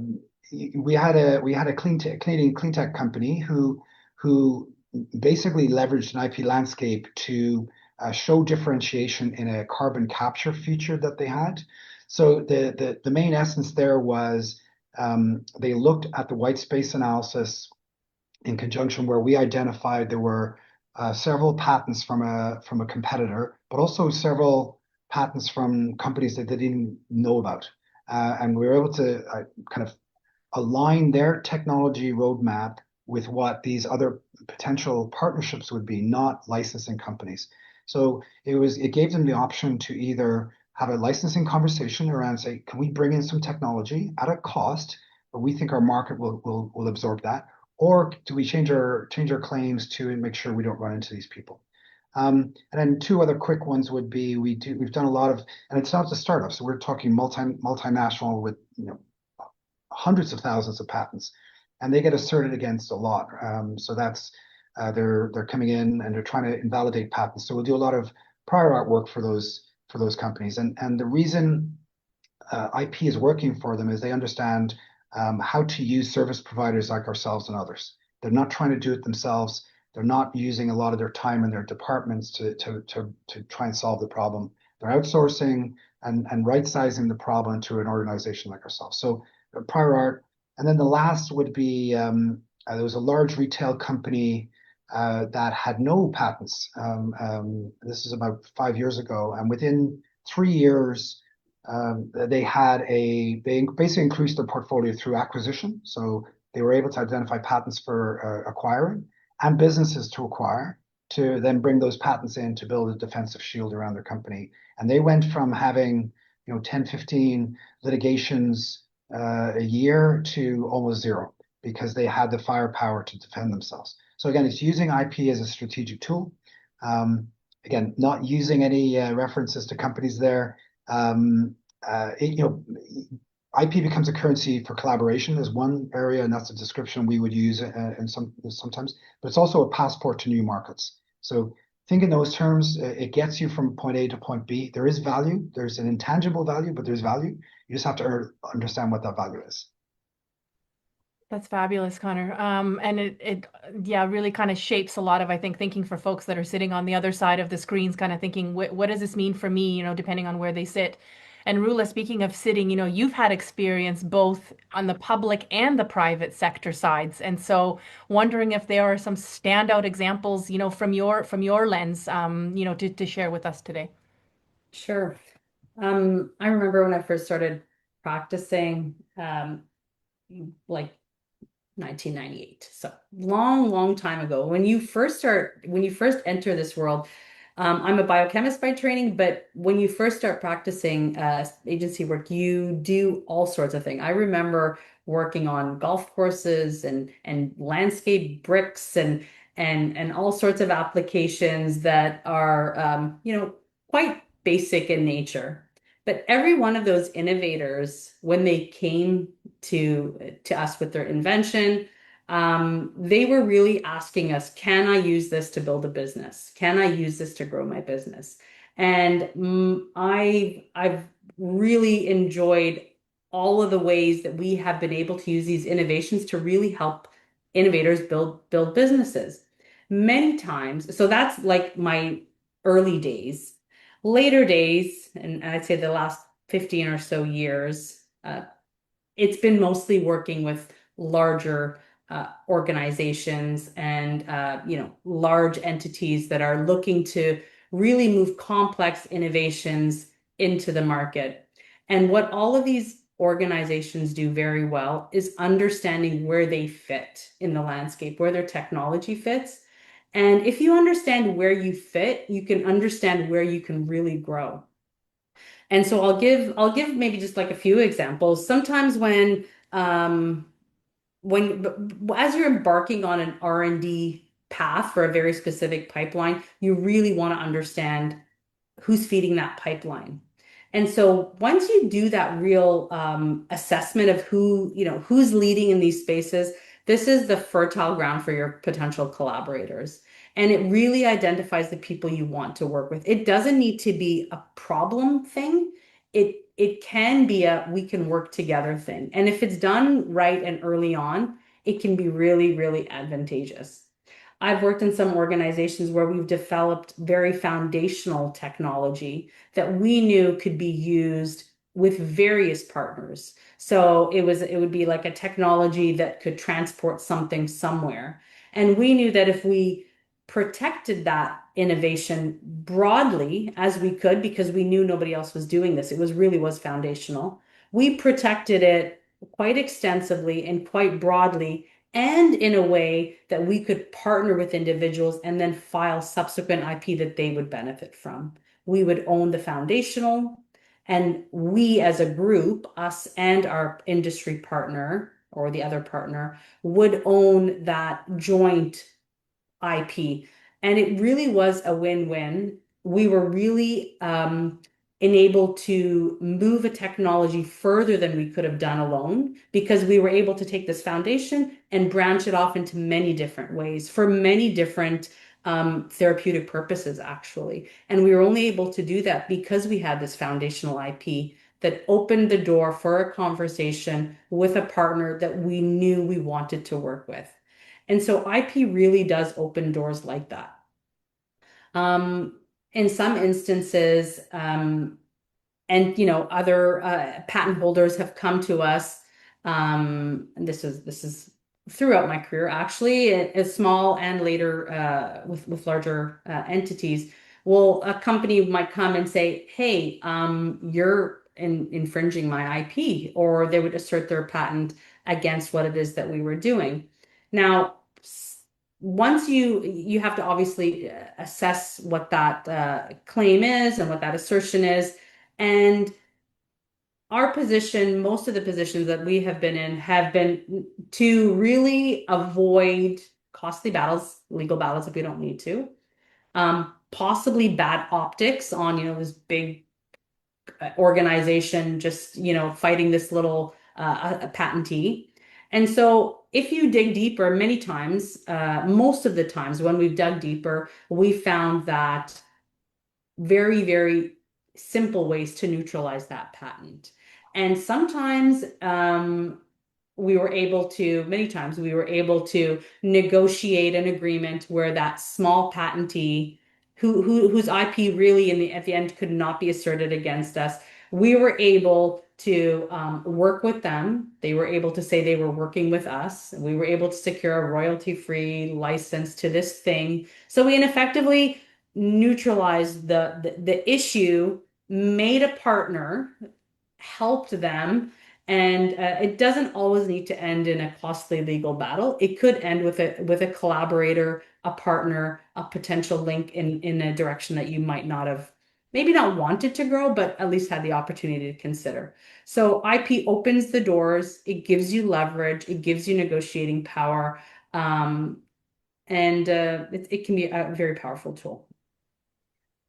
we had a Canadian clean tech company who basically leveraged an IP landscape to show differentiation in a carbon capture feature that they had. So the main essence there was they looked at the white space analysis in conjunction where we identified there were several patents from a competitor, but also several patents from companies that they didn't know about. And we were able to kind of align their technology roadmap with what these other potential partnerships would be, not licensing companies. So it gave them the option to either have a licensing conversation around say, can we bring in some technology at a cost, but we think our market will absorb that, or do we change our claims to make sure we don't run into these people? And then two other quick ones would be we've done a lot of, and it's not the startups. So we're talking multinational with hundreds of thousands of patents, and they get asserted against a lot. So that's they're coming in and they're trying to invalidate patents. So we'll do a lot of prior art work for those companies. And the reason IP is working for them is they understand how to use service providers like ourselves and others. They're not trying to do it themselves. They're not using a lot of their time in their departments to try and solve the problem. They're outsourcing and right sizing the problem to an organization like ourselves. So prior art. And then the last would be there was a large retail company that had no patents. This is about 5 years ago. And within 3 years, they basically increased their portfolio through acquisition. So they were able to identify patents for acquiring and businesses to acquire to then bring those patents in to build a defensive shield around their company. And they went from having 10, 15 litigations a year to almost zero because they had the firepower to defend themselves. So again, it's using IP as a strategic tool. Again, not using any references to companies there. IP becomes a currency for collaboration is one area, and that's a description we would use sometimes. But it's also a passport to new markets. So think in those terms. It gets you from point A to point B. There is value. There's an intangible value, but there's value. You just have to understand what that value is. That's fabulous, Connor. And it yeah, really kind of shapes a lot of, I think, thinking for folks that are sitting on the other side of the screens, kind of thinking, what does this mean for me, depending on where they sit. And Rula, speaking of sitting, you've had experience both on the public and the private sector sides. And so wondering if there are some standout examples, from your lens, to share with us today. Sure. I remember when I first started practicing, like 1998. So long, long time ago. When you first enter this world, I'm a biochemist by training, but when you first start practicing agency work, you do all sorts of things. I remember working on golf courses and landscape bricks and all sorts of applications that are quite basic in nature. But every one of those innovators, when they came to us with their invention, they were really asking us, can I use this to build a business? Can I use this to grow my business? And I've really enjoyed all of the ways that we have been able to use these innovations to really help innovators build businesses. Many times, so that's like my early days. Later days, and I'd say the last 15 or so years, it's been mostly working with larger organizations and large entities that are looking to really move complex innovations into the market. And what all of these organizations do very well is understanding where they fit in the landscape, where their technology fits. And if you understand where you fit, you can understand where you can really grow. And so I'll give maybe just like a few examples. Sometimes as you're embarking on an R&D path for a very specific pipeline, you really want to understand who's feeding that pipeline. And so once you do that real assessment of who's leading in these spaces, This is the fertile ground for your potential collaborators. And it really identifies the people you want to work with. It doesn't need to be a problem thing. It can be a we can work together thing. And if it's done right and early on, it can be really, really advantageous. I've worked in some organizations where we've developed very foundational technology that we knew could be used with various partners. So it would be like a technology that could transport something somewhere. And we knew that if we protected that innovation broadly as we could, because we knew nobody else was doing this, it was really was foundational. We protected it quite extensively and quite broadly, and in a way that we could partner with individuals and then file subsequent IP that they would benefit from. We would own the foundational, and we as a group, us and our industry partner or the other partner, would own that joint IP. And it really was a win-win. We were really enabled to move a technology further than we could have done alone because we were able to take this foundation and branch it off into many different ways for many different therapeutic purposes, actually. And we were only able to do that because we had this foundational IP that opened the door for a conversation with a partner that we knew we wanted to work with. And so IP really does open doors like that. In some instances, and other patent holders have come to us. And this is throughout my career, actually, as small and later with larger entities. Well, a company might come and say, "Hey, you're infringing my IP," or they would assert their patent against what it is that we were doing. Now, once you have to obviously assess what that claim is and what that assertion is. And our position, most of the positions that we have been in, have been to really avoid costly battles, legal battles if we don't need to, possibly bad optics on, this big organization just, fighting this little a patentee. And so if you dig deeper, many times, most of the times when we've dug deeper, we found that very, very simple ways to neutralize that patent. And sometimes many times we were able to negotiate an agreement where that small patentee whose IP really at the end could not be asserted against us, we were able to work with them. They were able to say they were working with us. We were able to secure a royalty-free license to this thing. So we effectively neutralized the issue, made a partner, helped them, and it doesn't always need to end in a costly legal battle. It could end with a collaborator, a partner, a potential link in a direction that you might not have maybe not wanted to grow, but at least had the opportunity to consider. So IP opens the doors, it gives you leverage, it gives you negotiating power, and it can be a very powerful tool.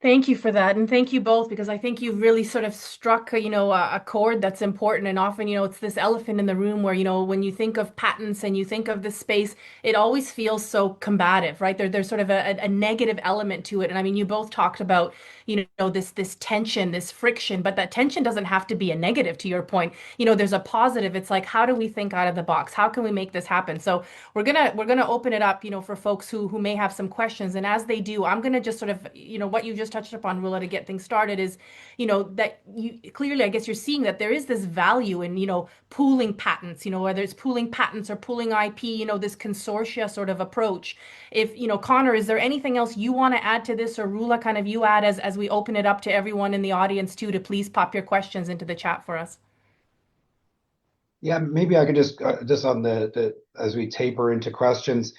Thank you for that. And thank you both, because I think you've really sort of struck, a chord that's important. And often, it's this elephant in the room where, when you think of patents and you think of this space, it always feels so combative, right? There's sort of a negative element to it. And I mean, you both talked about, this tension, this friction, but that tension doesn't have to be a negative, to your point. There's a positive. It's like, how do we think out of the box? How can we make this happen? So we're gonna open it up, for folks who may have some questions. And as they do, I'm gonna just sort of, what you just touched upon, Rula, to get things started is, that you clearly, I guess you're seeing that there is this value in, pooling patents, whether it's pooling patents or pooling IP, this consortia sort of approach. If, Connor, is there anything else you want to add to this, or Rula, kind of you add as we open it up to everyone in the audience too, to please pop your questions into the chat for us? Yeah, maybe I could just on the as we taper into questions,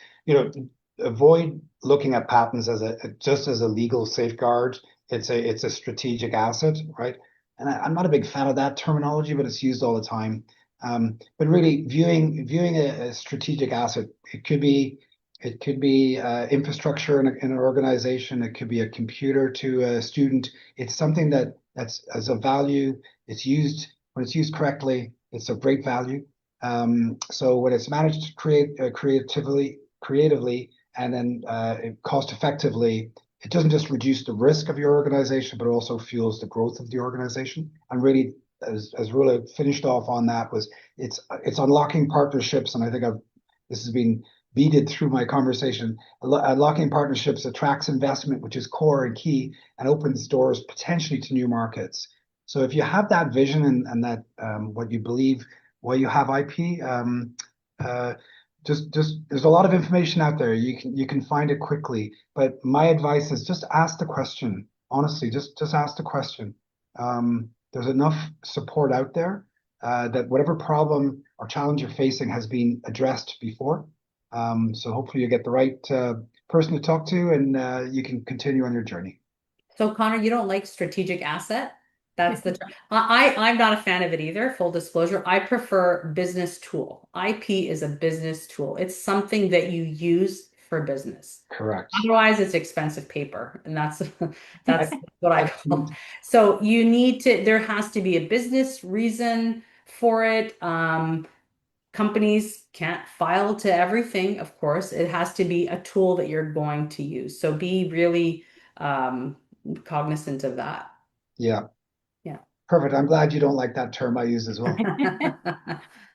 avoid looking at patents as just as a legal safeguard. It's a strategic asset, right? And I'm not a big fan of that terminology, but it's used all the time. But really, viewing a strategic asset, it could be infrastructure in an organization. It could be a computer to a student. It's something that's as a value. It's used when it's used correctly. It's of great value. So when it's managed to create creatively, and then cost effectively, it doesn't just reduce the risk of your organization, but it also fuels the growth of the organization. And really, as Rula finished off on that, was it's unlocking partnerships, and I think this has been beaded through my conversation. Unlocking partnerships attracts investment, which is core and key, and opens doors potentially to new markets. So if you have that vision and that what you believe, why you have IP, uh, just there's a lot of information out there. You can find it quickly. But my advice is just ask the question. Honestly, just ask the question. There's enough support out there that whatever problem or challenge you're facing has been addressed before. So hopefully you get the right person to talk to, and you can continue on your journey. So Connor, you don't like strategic asset? That's the term. I'm not a fan of it either, full disclosure. I prefer business tool. IP is a business tool. It's something that you use for business. Correct. Otherwise, it's expensive paper, and that's I, that's what I I, call. So you need to, there has to be a business reason for it. Companies can't file to everything, of course. It has to be a tool that you're going to use. So be really um, cognizant of that. yeah, Yeah. perfect. I'm glad you don't like that term I use as well.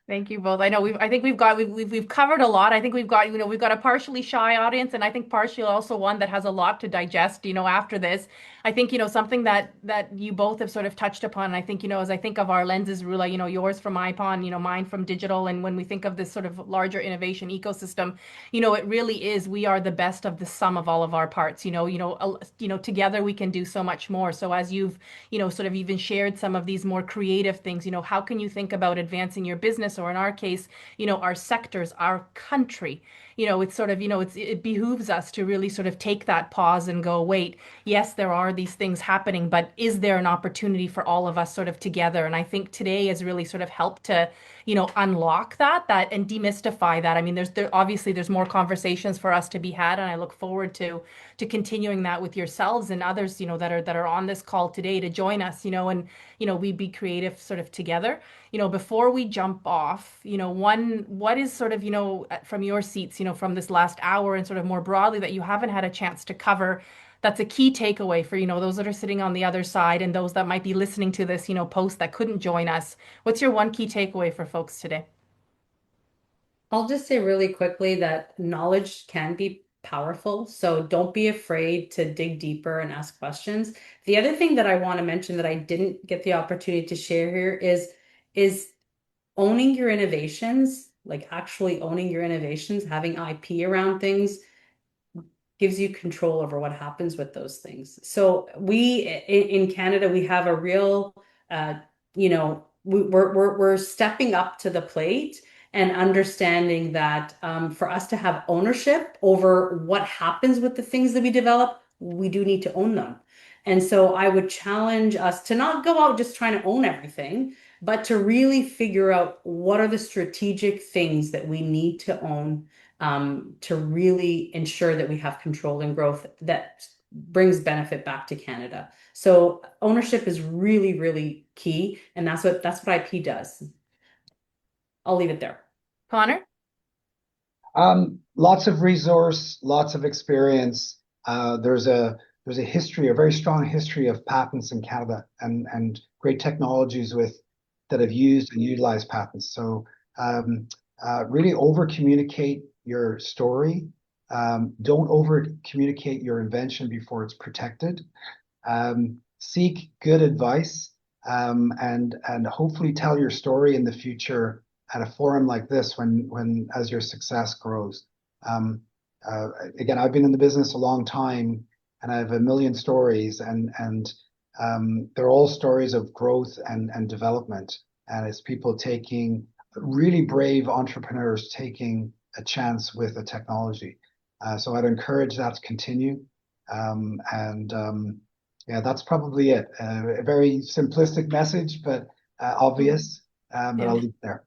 Thank you both. I know I think we've covered a lot. I think we've got a partially shy audience, and I think partially also one that has a lot to digest, after this. I think, something that you both have sort of touched upon. And I think, as I think of our lenses, Rula, yours from IPON, mine from digital, and when we think of this sort of larger innovation ecosystem, it really is, we are the best of the sum of all of our parts. Together we can do so much more. So as you've, sort of even shared some of these more creative things, how can you think about advancing your business, or in our case, our sectors, our country? It's sort of, it behooves us to really sort of take that pause and go, wait, yes, there are these things happening, but is there an opportunity for all of us sort of together? And I think today has really sort of helped to, unlock that and demystify that. I mean, obviously there's more conversations for us to be had, and I look forward to continuing that with yourselves and others, that are on this call today to join us, and we be creative sort of together. Before we jump off, what is sort of, from your seats, from this last hour and sort of more broadly that you haven't had a chance to cover, that's a key takeaway for, those that are sitting on the other side and those that might be listening to this, post that couldn't join us. What's your one key takeaway for folks today? I'll just say really quickly that knowledge can be powerful. So don't be afraid to dig deeper and ask questions. The other thing that I want to mention that I didn't get the opportunity to share here is owning your innovations, like actually owning your innovations, having IP around things gives you control over what happens with those things. So in Canada, we have a real, we're stepping up to the plate and understanding that for us to have ownership over what happens with the things that we develop, we do need to own them. And so I would challenge us to not go out just trying to own everything, but to really figure out what are the strategic things that we need to own to really ensure that we have control and growth that brings benefit back to Canada. So ownership is really, really key, and that's what IP does. I'll leave it there. Connor? Lots of resource, lots of experience. There's a history, a very strong history of patents in Canada, and great technologies that have used and utilized patents. So really over communicate your story. Don't over communicate your invention before it's protected. Seek good advice, and hopefully tell your story in the future at a forum like this when as your success grows. Um, Again, I've been in the business a long time, and I have a million stories, and they're all stories of growth and development. And it's people taking really brave entrepreneurs taking a chance with a technology. So I'd encourage that to continue. And Yeah, that's probably it. A very simplistic message, but obvious. But Yeah. I'll leave it there.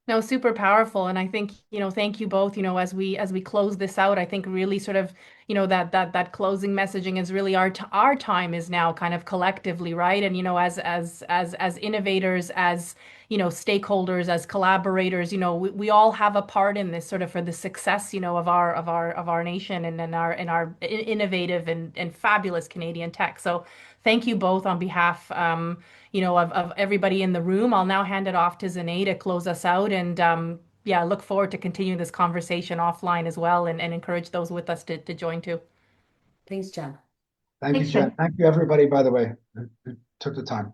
No, super powerful. And I think, thank you both, as we close this out, I think really sort of, that closing messaging is really our time is now kind of collectively, right? And as innovators, as stakeholders, as collaborators, we all have a part in this sort of for the success, of our nation and in our innovative and fabulous Canadian tech. So thank you both on behalf, of everybody in the room. I'll now hand it off to Zane to close us out, and yeah, look forward to continuing this conversation offline as well, and encourage those with us to join too. Thanks, Jen. Thank you, Thanks, Jen. Jen. Thank you, everybody, by the way, who took the time.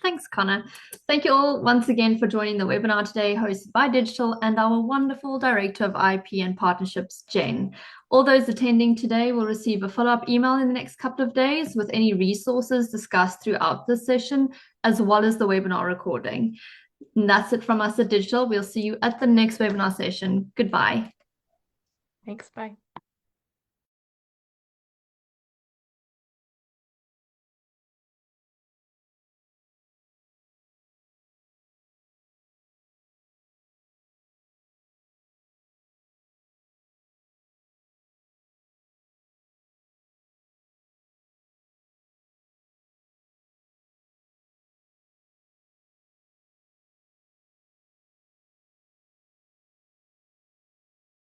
Thanks, Connor. Thank you all once again for joining the webinar today, hosted by Digital and our wonderful Director of IP and Partnerships, Jen. All those attending today will receive a follow-up email in the next couple of days with any resources discussed throughout this session, as well as the webinar recording. And that's it from us at Digital. We'll see you at the next webinar session. Goodbye. Thanks. Bye.